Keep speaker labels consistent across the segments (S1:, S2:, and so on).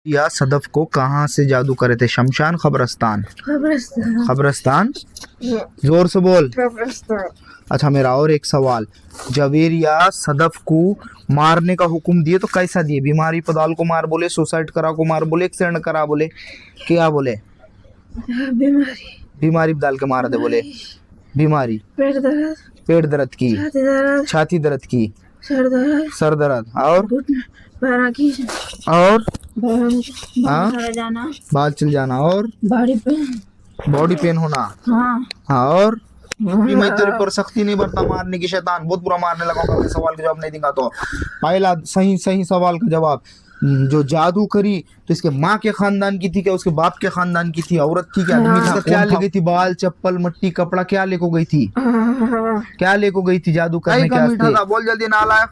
S1: या सदफ को कहाँ से जादू करे थे? शमशान, खबरस्तान? खबरस्तान। जोर से बोल। अच्छा, मेरा और एक सवाल, जवेर या सदफ को मारने का हुक्म दिए तो कैसा दिए? बीमारी पदाल को मार बोले, सुसाइड करा को मार बोले, एक्सीडेंट करा बोले, क्या बोले? बीमारी पदाल के मार दे बोले। बीमारी पेट दर्द की, छाती दर्द की, सर दर्द और बाल चल जाना और बॉडी पेन होना। हाँ और मैं तेरे पर सख्ती नहीं बरता मारने की, शैतान बहुत बुरा मारने लगा हूं, सवाल का जवाब नहीं देगा तो। पहला सही सवाल का जवाब, जो जादू करी तो इसके माँ के खानदान की थी क्या उसके बाप के खानदान की थी? औरत थी क्या आदमी था? क्या ले गई थी? बाल, चप्पल, मट्टी, कपड़ा क्या लेको गई थी? क्या लेको गई थी जादू करने के वास्ते? बोल जल्दी नालायक।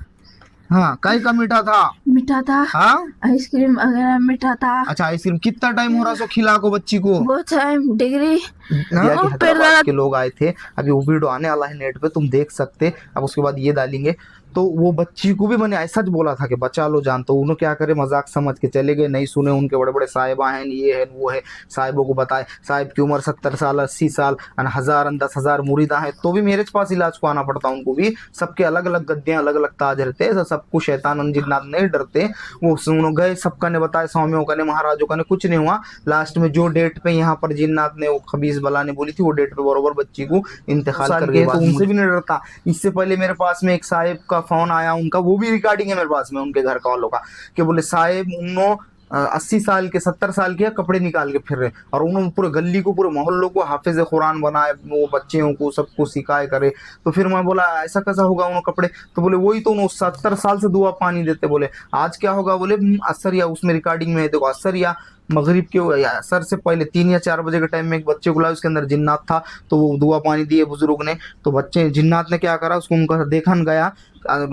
S1: हाँ, काई का मीठा था?
S2: मीठा था।
S1: हाँ,
S2: आइसक्रीम वगैरह मीठा था।
S1: अच्छा, आइसक्रीम कितना टाइम हो रहा सो खिला को बच्ची को?
S2: बहुत टाइम। डिग्री
S1: हैदराबाद के लोग आए थे, अभी वो वीडियो आने वाला है नेट पे, तुम देख सकते। अब उसके बाद ये डालेंगे तो वो बच्ची को भी मैंने ऐसा बोला था कि बचा लो जान, तो उन्होंने क्या करे मजाक समझ के चले गए, नहीं सुने। उनके बड़े बड़े साहिबा हैं, ये है वो है, साहिबों को बताए। साहिब की उम्र 70 साल 80 साल, 10,000 मुरीदा है, तो भी मेरे पास इलाज को आना पड़ता उनको भी। सबके अलग अलग गद्दियां, अलग अलग ताज रहते हैं, सबको शैतान जिन्नात नहीं डरते। वो सुनो गए, सबका ने बताया, स्वामियों का ने, महाराजों का ने, कुछ नहीं हुआ। लास्ट में जो डेट पे यहाँ पर जिन्नात ने वो खबीस बला ने बोली थी, वो डेट पे बरोबर बच्ची को इंतकाल कर गए, तो उनसे भी नहीं डरता। इससे पहले मेरे पास में एक साहिब का फोन आया उनका, वो भी रिकॉर्डिंग है मेरे पास में, उनके घर का वालों का, कि बोले साहिब उन्होंने 80 साल के 70 साल के कपड़े निकाल के फिर रहे, और उन्होंने पूरे गली को, पूरे मोहल्लों को हाफिज कुरान बनाए, वो बच्चियों को सबको सिखाए करे। तो फिर मैं बोला ऐसा कैसा होगा उन्होंने कपड़े? तो बोले वही तो उन्होंने 70 साल से दुआ पानी देते। बोले आज क्या होगा? बोले असर या, उसमें रिकॉर्डिंग में देखो, असर या मगरिब के असर से पहले 3 या 4 बजे के टाइम में एक बच्चे को लाया, उसके अंदर जिन्नात था, तो वो दुआ पानी दिए बुजुर्ग ने। तो बच्चे जिन्नात ने क्या करा, उसको उनका देखा गया,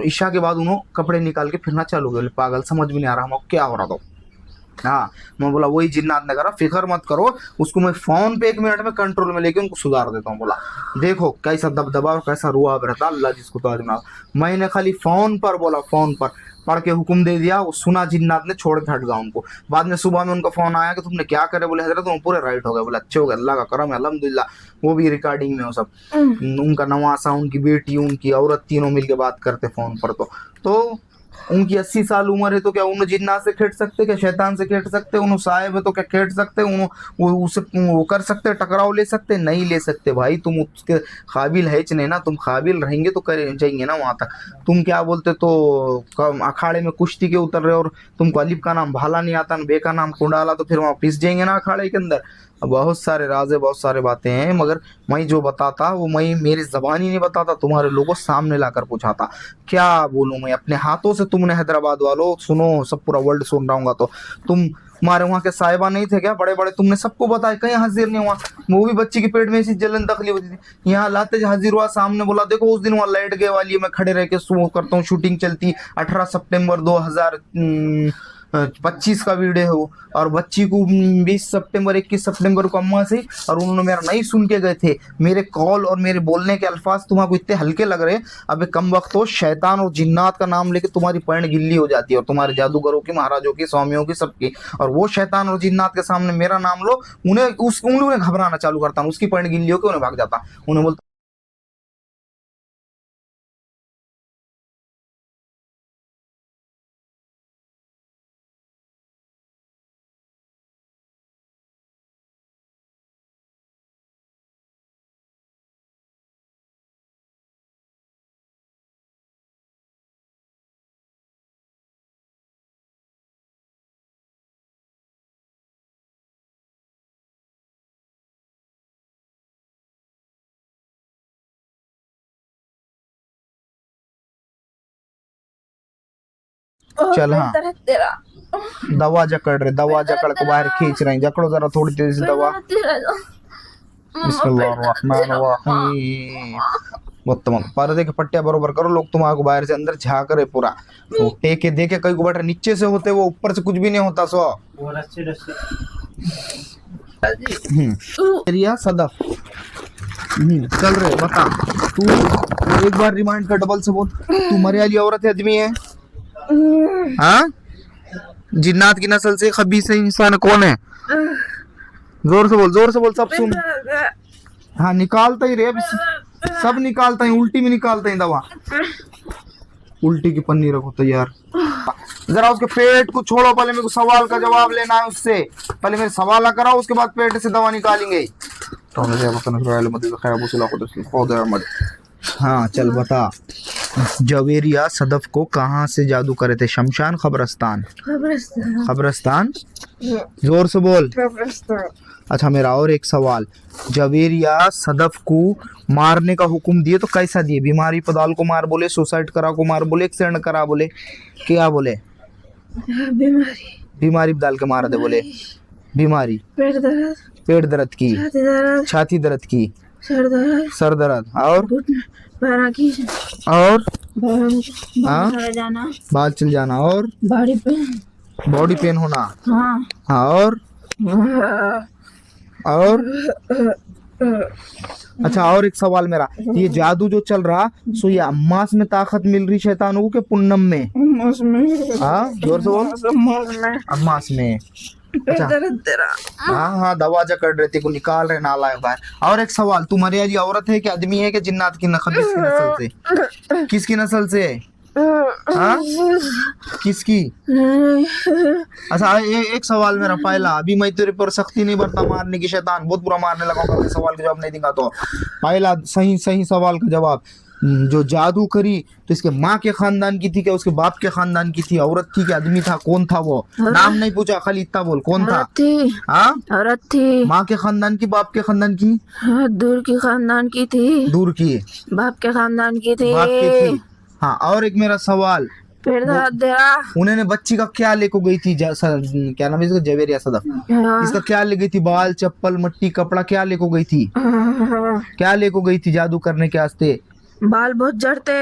S1: ईशा के बाद उन्होंने कपड़े निकाल के फिरना चालू गए। पागल, समझ में नहीं आ रहा हम क्या हो रहा था। हाँ, मैं बोला वही जिन्नात ने करा, फिक्र मत करो, उसको मैं फोन पे 1 मिनट में कंट्रोल में लेके उनको सुधार देता हूँ। बोला देखो कैसा दबदबा और कैसा रुआब रहता, अल्लाह जिसको ताज बना। मैंने खाली फोन पर बोला, फोन पर पढ़ के हुक्म दे दिया, वो सुना जिन्नात ने, छोड़ के हट गया उनको। बाद में सुबह में उनका फोन आया कि तुमने क्या करे? बोले हजरत तुम पूरे राइट हो गए। बोले अच्छे हो गए, अल्लाह का करम है, अल्हम्दुलिल्लाह। वो भी रिकॉर्डिंग में हो सब, उनका नवासा, उनकी बेटी, उनकी औरत, तीनों मिलके बात करते फोन पर। तो उनकी 80 साल उम्र है, तो क्या उन्हें जिन्नात से खेट सकते? क्या शैतान से खेट सकते? उन्हें साहिब है तो क्या खेट सकते? वो कर सकते, टकराव ले सकते? नहीं ले सकते भाई, तुम उसके काबिल है नहीं ना। तुम काबिल रहेंगे तो कर जाएंगे ना वहां तक। तुम क्या बोलते, तो अखाड़े में कुश्ती के उतर रहे और तुमको अलिफ का नाम भाला नहीं आता, बे का नाम कुंडाला, तो फिर वहां पिस जाएंगे ना अखाड़े के अंदर। बहुत सारे राज है, बहुत सारे बातें हैं, मगर मैं जो बताता वो मैं मेरी जबानी नहीं बताता, तुम्हारे लोगों सामने लाकर पूछाता। क्या बोलूं मैं अपने हाथों से? तुमने हैदराबाद वालों सुनो, सब पूरा वर्ल्ड सुन रहा हूँ, तो तुम हमारे वहाँ के साहिबा नहीं थे क्या बड़े बड़े? तुमने सबको बताया, कहीं हाजिर नहीं हुआ। वो भी बच्ची के पेट में ऐसी जलन तकलीफ होती थी, यहाँ लाते हाजिर हुआ सामने। बोला देखो उस दिन वहाँ लाइट गए वाली है, मैं खड़े रह के शो करता हूँ, शूटिंग चलती 18 सितंबर 2025 का वीडियो है वो। और बच्ची को 20 सितंबर 21 सितंबर को अम्मा से, और उन्होंने मेरा नहीं सुन के गए थे। मेरे कॉल और मेरे बोलने के अल्फाज तुम्हारे इतने हल्के लग रहे हैं, अबे कम वक्त हो, शैतान और जिन्नात का नाम लेके तुम्हारी पैंट गिल्ली हो जाती है, और तुम्हारे जादूगरों की, महाराजों की, स्वामियों की, सबकी। और वो शैतान और जिन्नात के सामने मेरा नाम लो, उन्हें घबराना चालू करता हूँ, उसकी पैंट गिल्ली होकर उन्हें भाग जाता, उन्हें बोलता चल। हाँ, दवा जकड़ रहे, दवा जकड़ को बाहर खींच रहे हैं, जकड़ो जरा थोड़ी तेजी से दवा। बिस्मिल्लाहिर्रहमानिर्रहीम। पर्दे के पट्टिया बरोबर करो, लोग तुम्हारे बाहर से अंदर झाँक रहे पूरा। तो टेके देखे कई को बैठे नीचे से होते, वो ऊपर से कुछ भी नहीं होता। सो एरिया सदफ चल रहे, बता तू एक बार रिमाइंड कर, डबल से बोल, तू मरे वाली औरत है आदमी है? हाँ, जिन्नात की नस्ल से खबीस इंसान कौन है? जोर से बोल, सब सुन। हाँ निकालता ही रे, अब सब निकालता ही, उल्टी में निकालता ही दवा। उल्टी की पन्नी रखो तैयार। जरा उसके पेट को छोड़ो, पहले मेरे को सवाल का जवाब लेना है उससे। पहले मेरे सवाल कराओ, उसके बाद पेट से दवा निकालेंगे। हाँ चल बता, जवेरिया सदफ को कहाँ से जादू करे थे? शमशान खबरस्तान?
S2: कब्रिस्तान।
S1: खबरस्तान, जोर से बोल।
S2: कब्रिस्तान।
S1: अच्छा मेरा और एक सवाल, जवेरिया सदफ को मारने का हुक्म दिए तो कैसा दिए? बीमारी पदाल को मार बोले, सुसाइड करा को मार बोले, एक्सीडेंट करा बोले, क्या बोले?
S2: बीमारी।
S1: बीमारी बदाल के मार दे बोले। बीमारी
S2: पेट दर्द,
S1: पेट दर्द की,
S2: छाती दर्द,
S1: छाती दर्द की,
S2: सर दर्द,
S1: सर दर्द, और
S2: घुटने पैर की,
S1: और
S2: बाहर जाना,
S1: बाल चल जाना, और
S2: बॉडी पेन,
S1: बॉडी पेन होना।
S2: हाँ
S1: हाँ और अच्छा और एक सवाल मेरा, ये जादू जो चल रहा सो ये अम्मास में ताकत मिल रही शैतानों को के पुन्नम में? हाँ जोर से बोल। अम्मास में। अच्छा हाँ दवा जा कर रहे थे को निकाल रहे नालायक बाहर। और एक सवाल, तू मरियाजी औरत है कि आदमी है कि जिन्नात की खबीस की नस्ल से? किसकी नस्ल से? हाँ किसकी? अच्छा एक सवाल मेरा पहला, अभी मैं तेरे पर सख्ती नहीं बरता मारने की, शैतान बहुत बुरा मारने लगा अगर सवाल का जवाब नहीं दूंगा तो। पहला सही सवाल का जवाब, जो जादू करी तो इसके माँ के खानदान की थी क्या उसके बाप के खानदान की थी? औरत थी कि आदमी था? कौन था वो? नाम नहीं पूछा, खाली इतना बोल कौन था? हाँ
S2: औरत थी।
S1: माँ के खानदान की, बाप के खानदान की?
S2: हाँ, दूर की खानदान की थी।
S1: दूर की?
S2: बाप के खानदान की थी।
S1: बाप की थी। हाँ और एक मेरा सवाल,
S2: पेट दर्द दे रहा।
S1: उन्होंने बच्ची का क्या लेको गई थी? क्या नाम है इसका? जवेरिया सदफ। इसका क्या ले गई थी? बाल, चप्पल, मट्टी, कपड़ा क्या लेको गई थी? क्या लेको गई थी जादू करने के वास्ते?
S2: बाल बहुत झड़ते।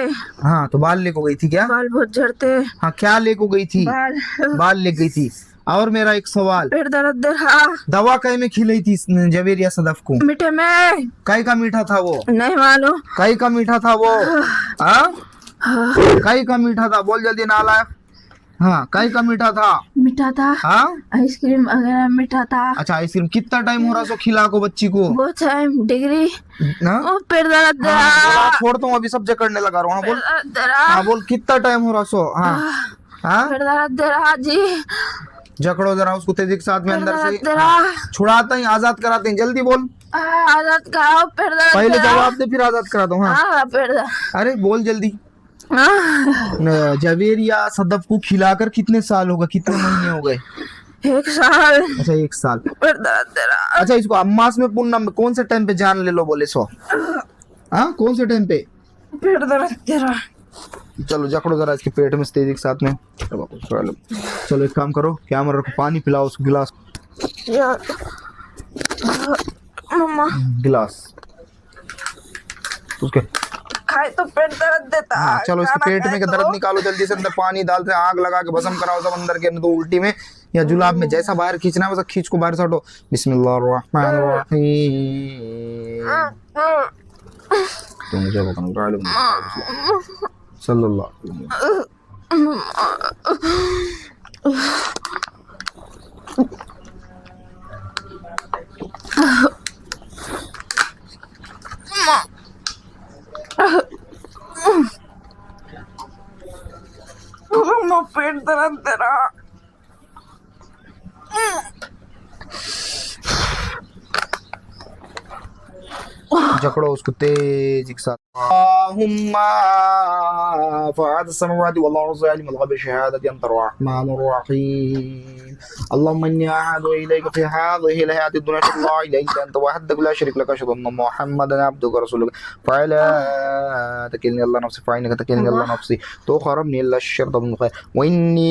S1: हाँ तो बाल लेको गई थी क्या?
S2: बाल बहुत झड़ते।
S1: हाँ क्या लेको गई थी? बाल ले गई थी। और मेरा एक सवाल,
S2: पेट दर्द दे रहा।
S1: दवा कई में खिलाई थी जवेरिया सदफ को?
S2: मीठे में।
S1: कई का मीठा था वो?
S2: नहीं मालूम।
S1: कई का मीठा था वो? हाँ कई का मीठा था? बोल जल्दी नालायक। हाँ कई का मीठा था?
S2: मीठा था।
S1: हाँ
S2: आइसक्रीम वगैरह मीठा था।
S1: अच्छा आइसक्रीम। कितना टाइम हो रहा सो खिला को बच्ची को?
S2: बहुत टाइम। डिग्री।
S1: हाँ?
S2: पेट दर्द दे
S1: हाँ,
S2: रहा।
S1: छोड़ता हूँ अभी, सब करने लगा रहा हूँ। बोल
S2: दे रहा।
S1: हाँ बोल कितना टाइम हो रहा सो? हाँ हाँ
S2: पेट दर्द दे रहा जी।
S1: जकड़ो जरा उसको तेजी के साथ में अंदर से।
S2: दे रहा।
S1: छुड़ाते हैं, आजाद कराते हैं, जल्दी बोल।
S2: आजाद कराओ। पेट दर्द।
S1: पहले जवाब दे फिर आजाद कराता हूँ। हाँ
S2: पेट दर्द।
S1: अरे बोल जल्दी। जवेरिया सदफ को खिलाकर कितने साल हो गए, कितने महीने हो गए?
S2: 1 साल।
S1: अच्छा 1 साल।
S2: पेट दर्द दे रहा।
S1: अच्छा इसको अम्मास में पूर्णम में कौन से टाइम पे जान ले लो बोले सो? हाँ कौन से टाइम पे?
S2: पेट दर्द दे रहा।
S1: चलो जकड़ो जरा इसके पेट में तेजी के साथ में। चलो एक काम करो, कैमरा रखो, पानी पिलाओ उसको गिलास।
S2: मम्मा
S1: गिलास उसके
S2: खाए तो पेट दर्द देता।
S1: हाँ चलो इसके पेट में का दर्द निकालो जल्दी से, अंदर पानी डाल से आग लगा के भस्म कराओ सब अंदर के, तो उल्टी में या जुलाब में जैसा बाहर खींचना है वैसा खींच को बाहर से हटो। बिस्मिल्लाहिर्रहमानिर्रहीम। तुम जब सल्लल्लाहु
S2: मम्मा पेट दर्द दे रहा।
S1: जकड़ो उसको तेजी के साथ। अल्लाहुम्मा फ़ातिर समावाति वल अर्ज़ि आलिमुल ग़ैबि शहादति अंत अर्रहमानुर रहीम। अल्लाहुम्मा इन्नी अअूज़ु इलैका फ़ी हाज़िहिल हयातिद दुन्या ला इलाहा इल्ला अंत वहदक ला शरीका लक अशहदु अन्ना मुहम्मदन अब्दुका व रसूलुक फ़ला तकिलनी इल्ला नफ्सी फ़इन्नका तकिलनी इल्ला नफ्सी तुक़रबनी इल्ला अश-शर्ता मिन ख़ैर व इन्नी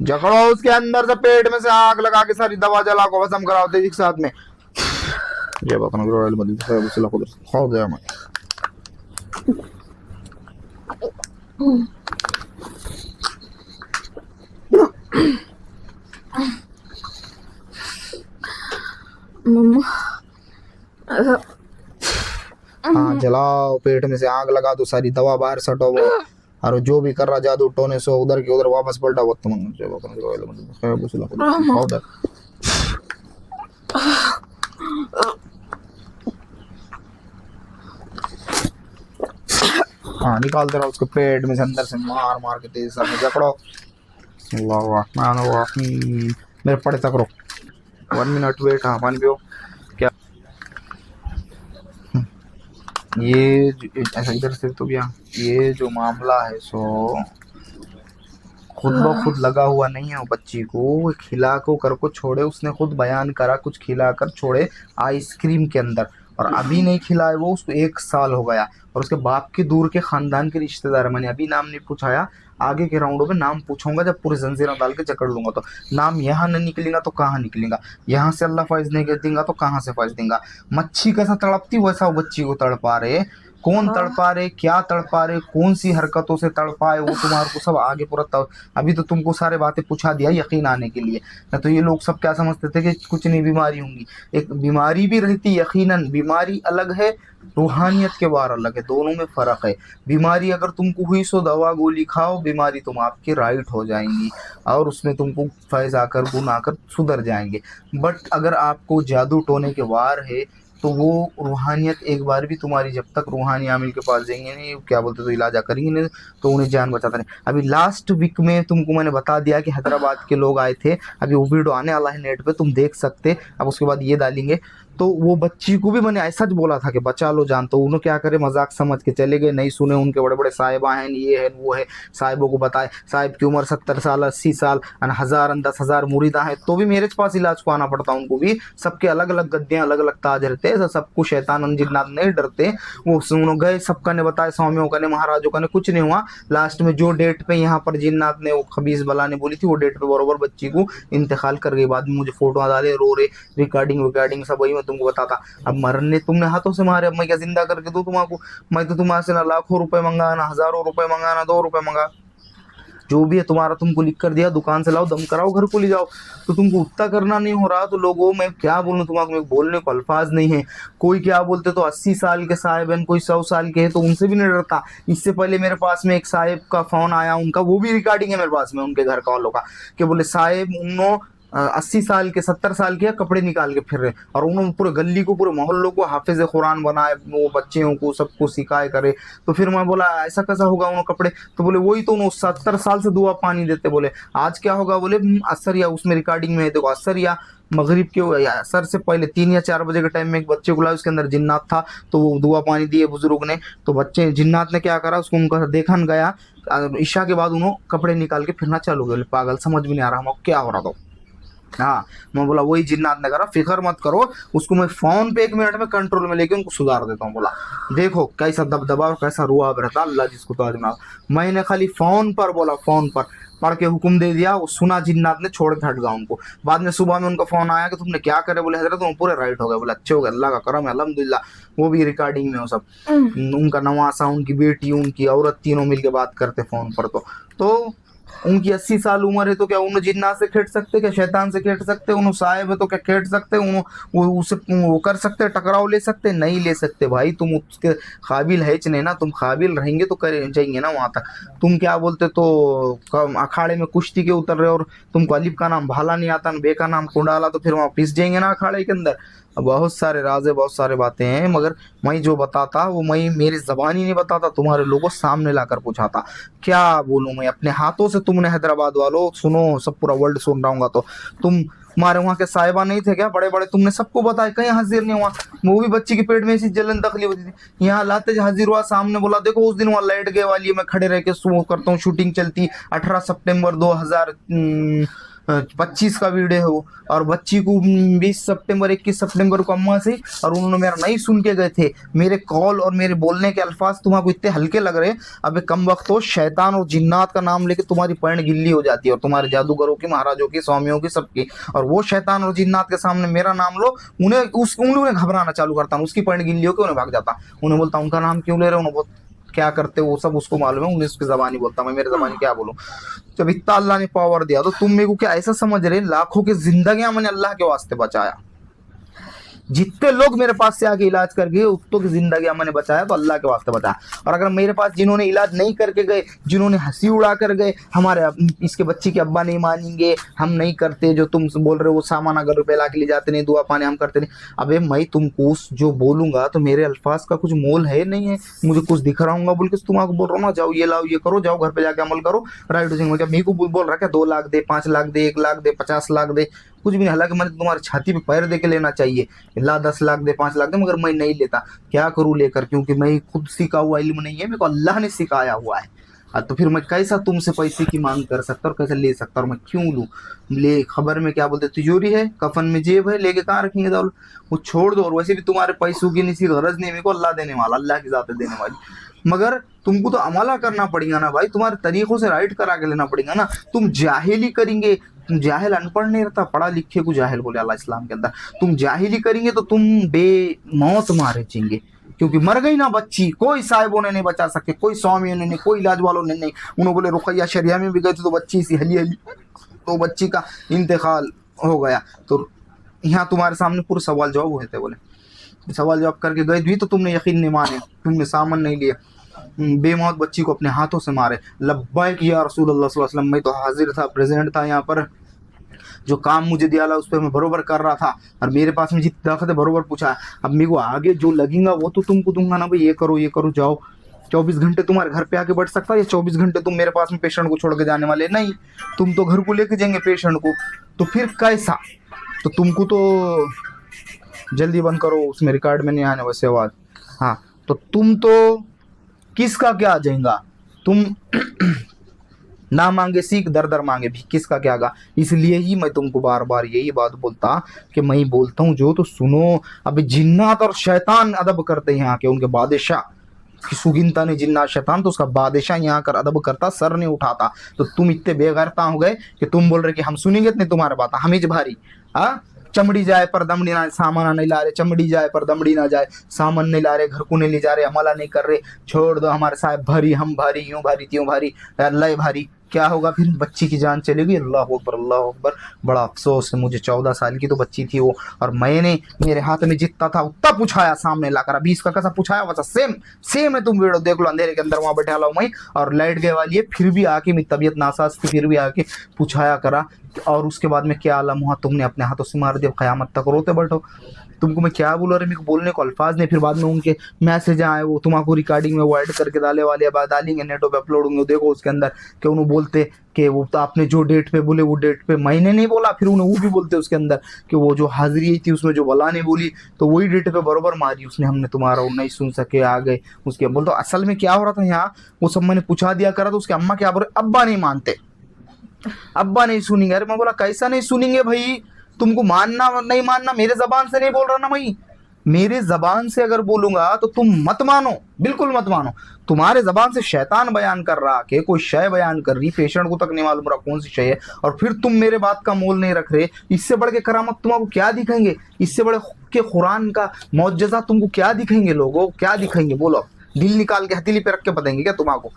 S1: जकड़ो उसके अंदर से पेट में से आग लगा के सारी दवा जला को भस्म कराओ तेजी के साथ में। जय बात ना
S2: मम्मा
S1: हाँ जलाओ, पेट में से आग लगा दो, सारी दवा बाहर सटो वो, और जो भी कर रहा जादू टोने से उधर के उधर वापस पलटा वो तुम पाउडर। हाँ निकालते रहो उसके पेट में से, अंदर से मार मार के तेज सर में जकड़ो। अल्लाह रहमान रहीम। मेरे पड़े तक रो, 1 मिनट वेट। हाँ पानी पियो। क्या ये ऐसा इधर से तो क्या, ये जो मामला है सो खुद ब खुद लगा हुआ नहीं है। वो बच्ची को खिला को कर को छोड़े, उसने खुद बयान करा कुछ खिला कर छोड़े आइसक्रीम के अंदर, और अभी नहीं खिलाए वो, उसको 1 साल हो गया। और उसके बाप के दूर के खानदान के रिश्तेदार, मैंने अभी नाम नहीं पूछाया, आगे के राउंडों में नाम पूछूंगा जब पूरी जंजीरें डाल के जकड़ लूंगा। तो नाम यहाँ नहीं निकलेगा तो कहाँ निकलेगा, यहाँ से अल्लाह फैज नहीं देगा तो कहाँ से फैज देगा। मच्छी कैसा तड़पती वैसा वो बच्ची को तड़पा रहे। कौन तड़पा रहे, क्या तड़पा रहे, कौन सी हरकतों से तड़पाए, वो तुम्हारे को सब आगे पूरा अभी तो तुमको सारे बातें पूछा दिया यकीन आने के लिए। न तो ये लोग सब क्या समझते थे कि कुछ नहीं बीमारी होंगी, एक बीमारी भी रहती यकीनन। बीमारी अलग है, रूहानियत के बार अलग है, दोनों में फ़र्क है। बीमारी अगर तुमको हुई सो दवा गोली खाओ, बीमारी तुम आपके राइट हो जाएंगी और उसमें तुमको फैज़ आकर गुण आकर सुधर जाएंगे। बट अगर आपको जादू टोने के वार है तो वो रूहानियत एक बार भी तुम्हारी, जब तक रूहानी आमिल के पास जाएंगे नहीं, क्या बोलते तो इलाजा करेंगे नहीं तो उन्हें जान बचाता नहीं। अभी लास्ट वीक में तुमको मैंने बता दिया कि हैदराबाद के लोग आए थे, अभी वो वीडियो आने वाला है नेट पे, तुम देख सकते। अब उसके बाद ये डालेंगे। तो वो बच्ची को भी मैंने ऐसा बोला था कि बचा लो जान, तो उन्होंने क्या करे मजाक समझ के चले गए, नहीं सुने। उनके बड़े बड़े साहिबा हैं, ये है वो है, साहिबों को बताए। साहिब की उम्र 70 साल 80 साल, 1000 10,000 मुरीदा है, तो भी मेरे पास इलाज को आना पड़ता उनको भी। सबके अलग अलग गद्दे अलग अलग ताज रहते हैं, सबको शैतान जिन्नात नहीं डरते। वो सुनो गए, सबका ने बताया, स्वामियों का ने, महाराजों का ने, कुछ नहीं हुआ। लास्ट में जो डेट पे यहाँ पर जिन्नात ने, वो खबीस बला ने बोली थी, वो डेट पे बरोबर बच्ची को इंतकाल कर गई। बाद में मुझे फोटो डाले, रो रहे, रिकॉर्डिंग सब वही तुमको बताता। अब मरने तुमने हाथों से मारे, अब मैं क्या जिंदा करके दूं तुमको? मैं तो तुम्हारे से ना लाखों रुपए मंगा, ना हजारों रुपए मंगा, ना 2 रुपए मंगा। जो भी है तुम्हारा तुमको लिख कर दिया, दुकान से लाओ, दम कराओ, घर को ले जाओ। तो तुमको उतना करना नहीं हो रहा तो लोगों, मैं क्या बोलूं तुम्हारा, मैं बोलने को अल्फाज नहीं है। कोई क्या बोलते तो 80 साल के साहिब हैं, कोई 100 साल के हैं, तो उनसे भी नहीं डरता। इससे पहले मेरे पास में एक साहिब का फोन आया, उनका वो भी रिकॉर्डिंग है मेरे पास में, उनके घर वालों का, कि बोले साहिब उन्होंने 80 साल के 70 साल के कपड़े निकाल के फिर रहे, और उन्होंने पूरे गली को, पूरे मोहल्लों को हाफिज कुरान बनाए, वो बच्चियों को सबको सिखाए करे। तो फिर मैं बोला ऐसा कैसा होगा उन्होंने कपड़े? तो बोले वही तो उन्होंने 70 साल से दुआ पानी देते। बोले आज क्या होगा? बोले असर या, उसमें रिकॉर्डिंग में है देखो, असर या मगरिब के या असर से पहले 3 या 4 बजे के टाइम में एक बच्चे को लाया, उसके अंदर जिन्नात था, तो वो दुआ पानी दिए बुजुर्ग ने। तो बच्चे जिन्नात ने क्या करा, उसको उनका देखा न गया, ईशा के बाद उन्होंने कपड़े निकाल के फिरना चालू कर। पागल, समझ में नहीं आ रहा हम क्या हो रहा था। हाँ मैं बोला वही जिन्नात ने करा, फिक्र मत करो, उसको मैं फोन पे 1 मिनट में कंट्रोल में लेके उनको सुधार देता हूँ। बोला देखो कैसा दबदबा और कैसा रुआब रहता, अल्लाह जिसको ताज ना। मैंने खाली फोन पर बोला, फोन पर पढ़ के हुक्म दे दिया, वो सुना जिन्नात ने, छोड़ के हट गया उनको। बाद में सुबह में उनका फोन आया कि तुमने क्या करे? बोले हजरत तुम पूरे राइट हो गए। बोले अच्छे हो गए, अल्लाह का करम है, अल्हम्दुलिल्लाह। वो भी रिकॉर्डिंग में हो सब, उनका नवासा, उनकी बेटी, उनकी औरत, तीनों मिलके बात करते फोन पर। तो उनकी 80 साल उम्र है, तो क्या उन्हें जिन्नात से खेट सकते, क्या शैतान से खेट सकते? उन्हें साहिब है तो क्या खेट सकते? उन्हें वो उसे वो कर सकते, टकराव ले सकते? नहीं ले सकते भाई, तुम उसके काबिल है नहीं ना। तुम काबिल रहेंगे तो कर जाएंगे ना वहाँ तक। तुम क्या बोलते तो अखाड़े में कुश्ती के उतर रहे और तुमको अलिफ का नाम भाला नहीं आता, बे का नाम कुंडाला, तो फिर वहाँ पिस जाएंगे ना अखाड़े के अंदर। बहुत सारे राज है, बहुत सारे बातें हैं, मगर मैं जो बताता वो मैं मेरी जबानी नहीं बताता, तुम्हारे लोगों सामने लाकर पूछाता। क्या बोलूं मैं, अपने हाथों से तुमने हैदराबाद वालों सुनो, सब पूरा वर्ल्ड सुन रहा हूँ, तो तुम हमारे वहाँ के साहिबा नहीं थे क्या बड़े बड़े? तुमने सबको बताया, कहीं हाजिर नहीं हुआ। वो भी बच्ची के पेट में ऐसी जलन तकलीफ होती थी, यहाँ लाते हाजिर हुआ सामने। बोला देखो उस दिन वहाँ लाइट गए वाली है, मैं खड़े रह के शो करता हूँ, शूटिंग चलती 18 सितंबर 2025 का वीडियो है वो। और बच्ची को 20 सितंबर 21 सितंबर को अम्मा से, और उन्होंने मेरा नहीं सुन के गए थे। मेरे कॉल और मेरे बोलने के अल्फाज तुम्हारे इतने हल्के लग रहे हैं, अबे कम वक्त हो, शैतान और जिन्नात का नाम लेके तुम्हारी पैंट गिल्ली हो जाती है, और तुम्हारे जादूगरों की, महाराजों की, स्वामियों की, सबकी। और वो शैतान और जिन्नात के सामने मेरा नाम लो, उन्हें घबराना चालू करता हूँ, उसकी पैंट गिल्ली होकर उन्हें भाग जाता। उन्हें बोलता उनका नाम क्यों ले रहे हो, उन्हें बहुत क्या करते वो सब उसको मालूम है, उन्हें उसकी जबानी बोलता, मैं मेरे जबानी क्या बोलूं। जब इतना अल्लाह ने पावर दिया तो तुम मेरे को क्या ऐसा समझ रहे लाखों की जिंदगियां मैंने अल्लाह के वास्ते बचाया? जितने लोग मेरे पास से आके इलाज कर गए उतनों की जिंदगी मैंने बचाया तो अल्लाह के वास्ते बचाया। और अगर मेरे पास जिन्होंने इलाज नहीं करके गए, जिन्होंने हंसी उड़ा कर गए, हमारे इसके बच्चे के अब्बा नहीं मानेंगे, हम नहीं करते जो तुम बोल रहे हो, वो सामान अगर रुपए ला के ले जाते नहीं, दुआ पानी हम करते नहीं। अबे मैं तुमको जो बोलूंगा तो मेरे अल्फाज का कुछ मोल है नहीं है, मुझे कुछ दिख रहा हूँ बोल के तुम्हारा बोल रहा हूँ ना, जाओ ये लाओ ये करो, जाओ घर पे जाके अमल करो, राइट हो जाएंगे। मेरे को बोल रहा क्या 2 लाख दे, 5 लाख दे, 1 लाख दे, 50 लाख दे, कुछ भी नहीं। हालांकि मैंने तुम्हारी छाती पे पैर दे के लेना चाहिए, ला 10 लाख दे, 5 लाख दे, मगर मैं नहीं लेता। क्या करूँ लेकर, क्योंकि मैं खुद सीखा हुआ इल्म नहीं है, मेरे को अल्लाह ने सिखाया हुआ है। तो फिर मैं कैसा तुमसे पैसे की मांग कर सकता और कैसे ले सकता, और मैं क्यों लूँ? ले खबर में क्या बोलते, तिजोरी है, कफन में जेब है, लेके कहाँ रखेंगे दाल, वो छोड़ दो। और वैसे भी तुम्हारे पैसों की नहीं गरज नहीं, मेरे को अल्लाह देने वाला, अल्लाह की जात देने वाली। मगर तुमको तो अमला करना पड़ेगा ना भाई, तुम्हारे तरीकों से राइट करा के लेना पड़ेगा ना। तुम जाहिली करेंगे, तुम जाहिल अनपढ़ नहीं रहता, पढ़ा लिखे को जाहिल बोले अल्लाह इस्लाम के अंदर। तुम जाहिली करेंगे तो तुम बेमौत मारे जाएंगे, क्योंकि मर गई ना बच्ची, कोई साहिबों ने नहीं बचा सके, कोई स्वामियों ने नहीं, कोई इलाज वालों ने नहीं। उन्होंने बोले रुकैया शरिया में भी गए थे तो बच्ची सी हली हली, तो बच्ची का इंतकाल हो गया। तो यहाँ तुम्हारे सामने पूरे सवाल जवाब हुए थे, बोले सवाल जवाब करके गए भी तो तुमने यकीन नहीं माने, तुमने सामान नहीं लिया, बेमौत बच्ची को अपने हाथों से मारे। लब्बैक या रसूल अल्लाह सल्लल्लाहु अलैहि वसल्लम, मैं तो हाजिर था, प्रेजेंट था यहाँ पर, जो काम मुझे दिया उस पर मैं बरोबर कर रहा था, और मेरे पास में जितनी ताकत है बरोबर पूछा। अब मेरे को आगे जो लगेगा वो तो तुमको दूंगा ना भाई, ये करो जाओ। 24 घंटे तुम्हारे घर पे आके बैठ सकता है, या 24 घंटे तुम मेरे पास में पेशेंट को छोड़ के जाने वाले नहीं, तुम तो घर को लेके जाएंगे पेशेंट को, तो फिर कैसा? तो तुमको तो जल्दी बंद करो, उसमें रिकॉर्ड में नहीं आने वैसे आवाज। हाँ, तो तुम तो किसका क्या आ जाएगा, तुम ना मांगे सीख, दर दर मांगे भी, किसका क्या गा। इसलिए ही मैं तुमको बार बार यही बात बोलता कि मैं बोलता हूँ जो तो सुनो। अभी जिन्नात और शैतान अदब करते हैं यहाँ के, उनके बादशाह की सुगिनता ने जिन्नात शैतान, तो उसका बादशाह यहाँ कर अदब करता, सर नहीं उठाता। तो तुम इतने बेगैरता हो गए कि तुम बोल रहे कि हम सुनेंगे नहीं तुम्हारे बात, हमें भारी। हाँ, चमड़ी जाए पर दमड़ी ना, सामान नहीं ला रहे, चमड़ी जाए पर दमड़ी ना जाए, सामान नहीं ला रहे, घर को नहीं ले जा रहे, अमला नहीं कर रहे, छोड़ दो हमारे साहब, भारी हम भारी, यूं भारी त्यों भारी, अल्लाह भारी। क्या होगा फिर? बच्ची की जान चलेगी। अल्लाह अकबर अल्लाह अकबर। बड़ा अफसोस है मुझे, 14 साल की तो बच्ची थी वो, और मैंने मेरे हाथ में जितना था उतना पूछाया सामने लाकर, अभी इसका कैसा पूछाया वैसा सेम है। तुम वीडियो देख लो, अंधेरे के अंदर वहां बैठा ला मैं, और लाइट गए वाली है, फिर भी आके मेरी तबीयत नासाज थी, फिर भी आके पूछाया करा। और उसके बाद में क्या आलम हुआ, तुमने अपने हाथों से मार दिया, क़यामत तक रोते बैठो। तुमको मैं क्या बोल रहा, मेरे को बोलने को अल्फाज नहीं। फिर बाद में उनके मैसेज आए, वो तुम्हारा रिकॉर्डिंग में वो ऐड करके डाले वाले, बाद डालेंगे नेटो पे अपलोड होंगे, देखो उसके अंदर कि उन्होंने बोलते कि वो तो आपने जो डेट पे बोले वो डेट पे मैंने नहीं बोला, फिर उन्हें वो भी बोलते उसके अंदर कि वो जो हाजिरी थी उसमें जो बला ने बोली तो वही डेट पे बरोबर मारी उसने, हमने तुम्हारा वो नहीं सुन सके, आ गए उसके। बोल तो असल में क्या हो रहा था यहाँ, वो सब मैंने पूछा दिया करा, तो उसके अम्मा क्या बोल रहे, अब्बा नहीं मानते, अब्बा नहीं सुनेंगे। अरे मैं बोला कैसा नहीं सुनेंगे भाई, तुमको मानना नहीं मानना मेरे जबान से नहीं बोल रहा ना भाई, मेरे जबान से अगर बोलूंगा तो तुम मत मानो, बिल्कुल मत मानो। तुम्हारे जबान से शैतान बयान कर रहा कि कोई शय बयान कर रही, पेशेंट को तक नहीं मालूम रहा कौन सी शय है, और फिर तुम मेरे बात का मोल नहीं रख रहे। इससे बढ़ के करामत तुमको क्या दिखेंगे, इससे बड़े के कुरान का मौजज़ा तुमको क्या दिखेंगे, लोगों क्या दिखेंगे बोलो? दिल निकाल के हथेली पे रख के बताएंगे क्या तुमको,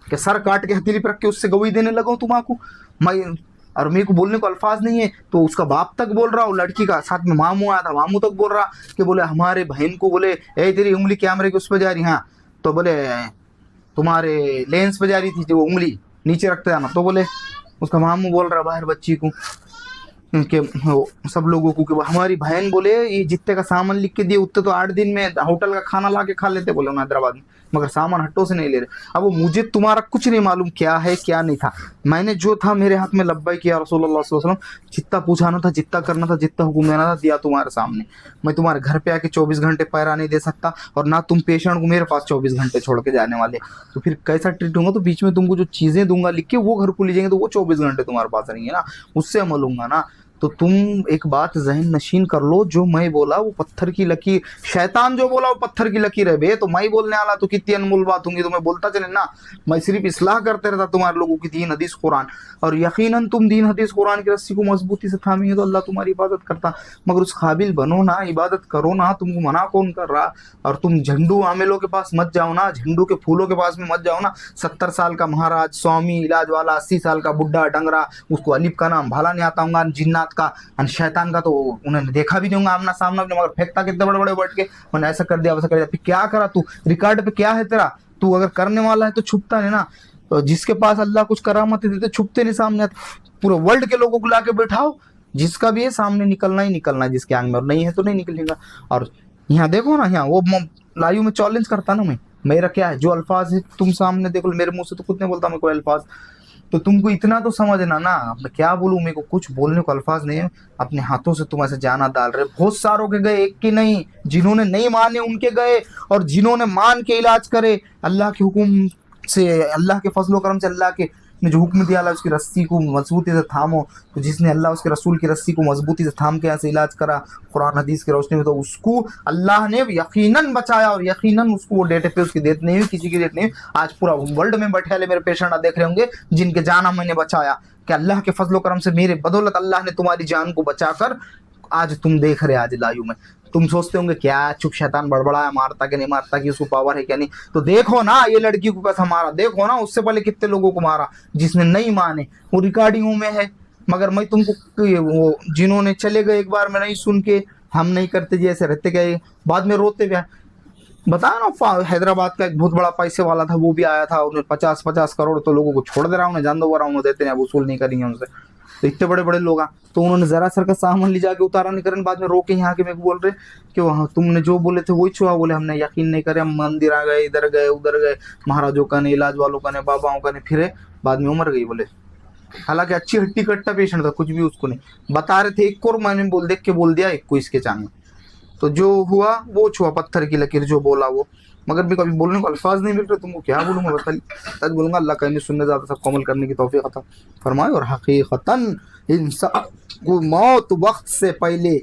S1: कि सर काट के हथेली पे रख के उससे गवाही देने लगा तुमको मैं? और मेरे को बोलने को अल्फाज नहीं है। तो उसका बाप तक बोल रहा, लड़की का साथ में मामू आया था, मामू तक बोल रहा कि बोले हमारे बहन को, बोले ए तेरी उंगली कैमरे के उस पर जा रही, हाँ तो बोले तुम्हारे लेंस पे जा रही थी, जो उंगली नीचे रखते जाना, तो बोले उसका मामू बोल रहा बाहर बच्ची को कि सब लोगों को कि हमारी बहन बोले ये जितने का सामान लिख के दिए उतने तो 8 दिन में होटल का खाना ला के खा लेते बोले उन्हें हैदराबाद में, मगर सामान हट्टों से नहीं ले रहे। अब वो मुझे तुम्हारा कुछ नहीं मालूम क्या है क्या नहीं था, मैंने जो था मेरे हाथ में लब्बैक या रसूलुल्लाह सल्लल्लाहु अलैहि वसल्लम, जितना पूछाना था, जितना करना था, जितना हुक्म देना था दिया तुम्हारे सामने। मैं तुम्हारे घर पे आके 24 घंटे पैरा नहीं दे सकता, और ना तुम पेशेंट को मेरे पास 24 घंटे छोड़ के जाने वाले, तो फिर कैसा ट्रीट होगा? तो बीच में तुमको जो चीज़ें दूंगा लिख के वो घर को ले जाएंगे, तो वो 24 घंटे तुम्हारे पास रहेंगे ना, उससे अमल होगा ना। तो तुम एक बात जहन नशीन कर लो, जो मैं बोला वो पत्थर की लकीर, शैतान जो बोला वो पत्थर की लकीर है बे। तो मैं बोलने वाला तो कितनी अनमोल बात होंगी, तो मैं बोलता चले ना, मैं सिर्फ इस्लाह करते रहता तुम्हारे लोगों की दीन हदीस कुरान, और यकीनन तुम दीन हदीस कुरान की रस्सी को मजबूती से थामेंगे तो अल्लाह तुम्हारी इबादत करता। मगर उस काबिल बनो ना, इबादत करो ना, तुमको मना कौन कर रहा? और तुम झंडू आमिलों के पास मत जाओ ना, झंडू के फूलों के पास में मत जाओ ना। 70 साल का महाराज स्वामी इलाज वाला, 80 साल का बुढ़ा डंगरा, उसको अलिफ का नाम भाला नहीं आता होगा, जिन्नात रात का, और शैतान का तो उन्होंने देखा भी नहीं होगा आमना सामना भी नहीं, मगर फेंकता कितने बड़े बड़े बैठ के, मैंने ऐसा कर दिया वैसा कर दिया। फिर क्या करा तू, रिकॉर्ड पे क्या है तेरा, तू अगर करने वाला है तो छुपता नहीं ना। तो जिसके पास अल्लाह कुछ करामत देते छुपते नहीं सामने आते। पूरे वर्ल्ड के लोगों को लाके बैठाओ, जिसका भी है सामने निकलना ही निकलना है, जिसके आंग में, और नहीं है तो नहीं निकलेगा। और यहाँ देखो ना, यहाँ वो लाइव में चैलेंज करता ना, मैं मेरा क्या है, जो अल्फाज है तुम सामने देखो, मेरे मुंह से तो कुछ नहीं बोलता मैं कोई अल्फाज, तो तुमको इतना तो समझना ना, मैं क्या बोलूं, मेरे को कुछ बोलने को अल्फाज नहीं है। अपने हाथों से तुम ऐसे जाना डाल रहे, बहुत सारों के गए, एक के नहीं, जिन्होंने नहीं माने उनके गए, और जिन्होंने मान के इलाज करे अल्लाह के हुक्म से, अल्लाह के फजलो करम से, अल्लाह के ने जो हुक्म दिया अल्लाह उसकी रस्सी को मजबूती से थामो, तो जिसने अल्लाह उसके रसूल की रस्सी को मजबूती से थाम के यहाँ से इलाज करा कुरान हदीस की रोशनी में, तो उसको अल्लाह ने यकीनन बचाया, और यकीनन उसको वो डेट पे उसकी डेथ नहीं हुई, किसी की डेथ नहीं हुई। आज पूरा वर्ल्ड में बैठे वाले मेरे पेशेंट देख रहे होंगे जिनके जाना मैंने बचाया, कि अल्लाह के फजलो करम से, मेरे बदौलत अल्लाह ने तुम्हारी जान को बचाकर आज तुम देख रहे आज लाइव में। तुम सोचते होंगे क्या चुप शैतान बड़बड़ा है, मारता कि नहीं मारता, कि उसको पावर है क्या नहीं, तो देखो ना ये लड़की को कैसा मारा, देखो ना उससे पहले कितने लोगों को मारा जिसने नहीं माने, वो रिकॉर्डिंगों में है। मगर मैं तुमको वो जिन्होंने चले गए एक बार में नहीं सुन के, हम नहीं करते जी ऐसे रहते गए, बाद में रोते गए। बताया ना हैदराबाद का एक बहुत बड़ा पैसे वाला था, वो भी आया था, उन्हें 50-50 करोड़ तो लोगों को छोड़ दे रहा हूँ, जान दो रहा हूँ, देते हैं, वसूल नहीं करेंगे उनसे। तो इतने बड़े बड़े लोग, तो उन्होंने जरा सर का सामान ले जाके उतारा नहीं करने, बाद में रोके यहाँ के मेरे को बोल रहे कि वहाँ तुमने जो बोले थे वही छुआ, बोले हमने यकीन नहीं करे, हम मंदिर आ गए, इधर गए उधर गए, महाराजों का ने, इलाज वालों का ने, बाबाओं का ने, फिरे, बाद में उमर गई बोले। हालांकि अच्छी हट्टी कट्टा पेशेंट था, कुछ भी उसको नहीं बता रहे थे, एक को मैंने देख के बोल दिया, एक को इसके चांग, तो जो हुआ वो छुआ, पत्थर की लकीर जो बोला वो। मगर भी कभी बोलने को अल्फाज नहीं मिल रहे, तुमको क्या बोलूँ मैं, बता सच बोलूँगा, अल्लाह कहने सुनने ज़्यादा सबको अमल करने की तौफीक अता फरमाए। और हकीकतन इंसान को मौत वक्त से पहले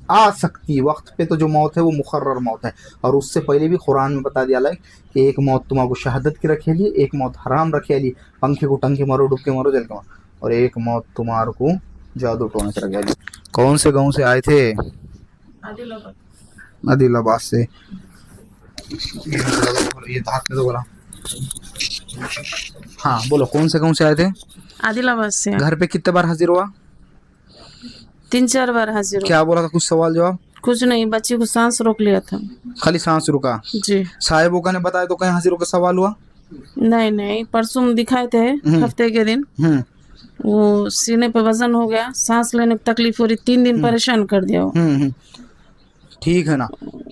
S1: आ सकती, वक्त पे तो जो मौत है वो मुकर्रर मौत है, और उससे पहले भी कुरान में बता दिया है कि एक मौत तुम्हारा शहादत की रखे लिए, एक मौत हराम रखे लिए, पंखे को टंग के मारो, डुब के मारो, जल के मारो, और एक मौत तुम्हारे को जादू टोने से रखे लिए। कौन से गाँव से आए थे? आदिलाबाद से। ये हाथ में तो बोला, हाँ बोलो, कौन से गाँव से आए थे?
S3: आदिलाबाद से।
S1: घर पे कितने बार हाजिर हुआ?
S3: 3-4 बार हाजिर हुआ।
S1: क्या बोला था, कुछ सवाल जवाब?
S3: कुछ नहीं, बच्ची को सांस रोक लिया था।
S1: खाली सांस रुका?
S3: जी।
S1: साहिबों का ने बताया तो कहीं हाजिर होकर सवाल हुआ?
S3: नहीं, परसों दिखाए थे हफ्ते के दिन, वो सीने पे वजन हो गया, सांस लेने में तकलीफ हो रही, 3 दिन परेशान कर दिया वो।
S1: ठीक है ना,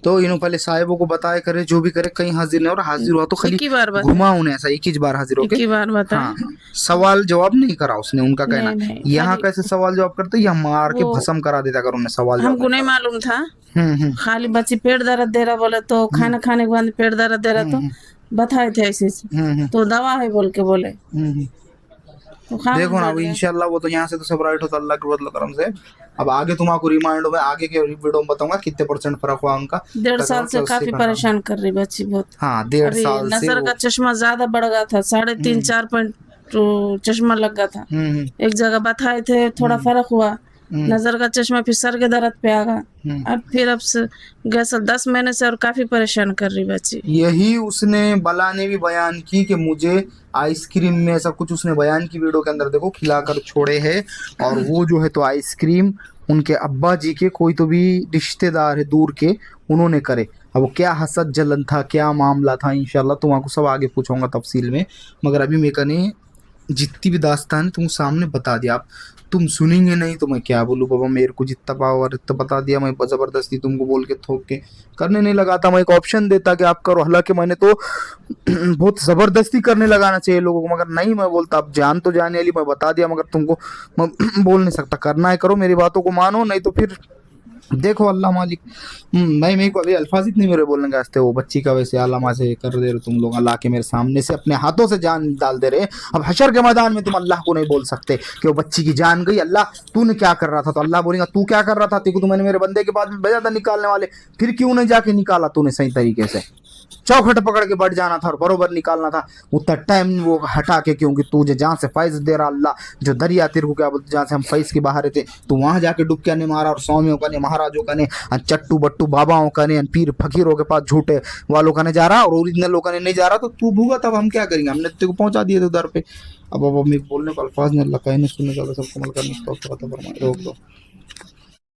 S1: तो इन्हों पहले साहिबों को बताया करे, जो भी करे, कहीं हाजिर नहीं, और हाजिर हुआ तो खाली
S3: एक ही बार
S1: घुमा उन्हें, ऐसा एक ही बार हाजिर
S3: एक ही
S1: होके,
S3: बार बताया।
S1: हाँ, सवाल जवाब नहीं करा उसने, उनका कहना
S3: नहीं,
S1: यहाँ
S3: खाली-
S1: कैसे सवाल जवाब करते, या मार के भस्म करा देता अगर उन्हें सवाल जवाब
S3: हमको नहीं मालूम था,
S1: हम्म
S3: खाली बच्ची पेट दर्द दे रहा बोले, तो खाना खाने के बाद पेट दर्द दे रहा, तो बताए थे ऐसे तो दवा है बोल के बोले, तो
S1: देखो ना, अब इंशाल्लाह वो तो यहाँ से तो सब राइट होता अल्लाह के बदले करम से। अब आगे तुमको रिमाइंड में आगे के वीडियो में बताऊंगा कितने % फर्क हुआ उनका।
S3: 1.5 साल से काफी परेशान कर रही बच्ची बहुत।
S1: हाँ, 1.5 साल से
S3: नजर का चश्मा ज्यादा बढ़ गया था, 3.5-4 पॉइंट चश्मा लग गया था। एक जगह बताए थे, थोड़ा फर्क हुआ, नजर का चश्मा फिर सर के दर्द पे आ गया, अब से गए 10 महीने से और काफी परेशान कर रही बच्ची।
S1: यही उसने बला ने भी बयान की कि मुझे आइसक्रीम में ऐसा कुछ उसने बयान की वीडियो के अंदर देखो खिलाकर छोड़े है, और वो जो है तो आइसक्रीम उनके अब्बा जी के कोई तो भी रिश्तेदार है दूर के, उन्होंने करे। अब वो क्या हसद जलन था, क्या मामला था, इंशाल्लाह तुमको सब आगे पूछूंगा तफसील में, मगर अभी मैं कने जितनी भी दास्तान तुम सामने बता दिया। आप तुम सुनेंगे नहीं तो मैं क्या बोलूँ बाबा, मेरे को जितना पावर इतना बता दिया, मैं ज़बरदस्ती तुमको बोल के थोक के करने नहीं लगाता, मैं एक ऑप्शन देता कि आप करो। हालांकि मैंने तो बहुत ज़बरदस्ती करने लगाना चाहिए लोगों को, मगर नहीं, मैं बोलता आप जान तो जाने वाली, मैं बता दिया, मगर तुमको मैं बोल नहीं सकता, करना है करो, मेरी बातों को मानो, नहीं तो फिर देखो अल्लाह मालिक। नहीं, मेरे को अभी अल्फाज इतने मेरे बोलने के वास्ते, वो बच्ची का वैसे आलामा से कर दे रहे तुम लोग, अल्लाह के मेरे सामने से अपने हाथों से जान डाल दे रहे। अब हशर के मैदान में तुम अल्लाह को नहीं बोल सकते कि वो बच्ची की जान गई, अल्लाह तूने क्या कर रहा था, तो अल्लाह बोलेगा तू क्या कर रहा था, तेको तो मैंने मेरे बंदे के बाद में भेजा था निकालने वाले, फिर क्यों नहीं जाके निकाला तूने सही तरीके से। चौखट पकड़ के बैठ जाना था और बरोबर निकालना था उतना टाइम वो हटा के, क्योंकि तू जहाँ से फैज दे रहा अल्लाह, जो दरिया तेरे को क्या बोलते, जहाँ से हम फैज के बाहर थे, तो वहां जाके डुबकिया ने मारा, और स्वामियों का ने, महाराजों का ने, चट्टू बट्टू बाबाओं का ने, पीर फकीरों के पास झूठे वालों का ने जा रहा, और ओरिजिनल लोगों का ने नहीं जा रहा, तो तू भूगा, तब हम क्या करेंगे, हमने तेरे को पहुंचा दिए थे उधर पे। अब मेरे बोलने को अल्फाज ने, अल्लाह कहने सुनने का सबको अमल करने की तौफीक अता फरमाए। रोक दो।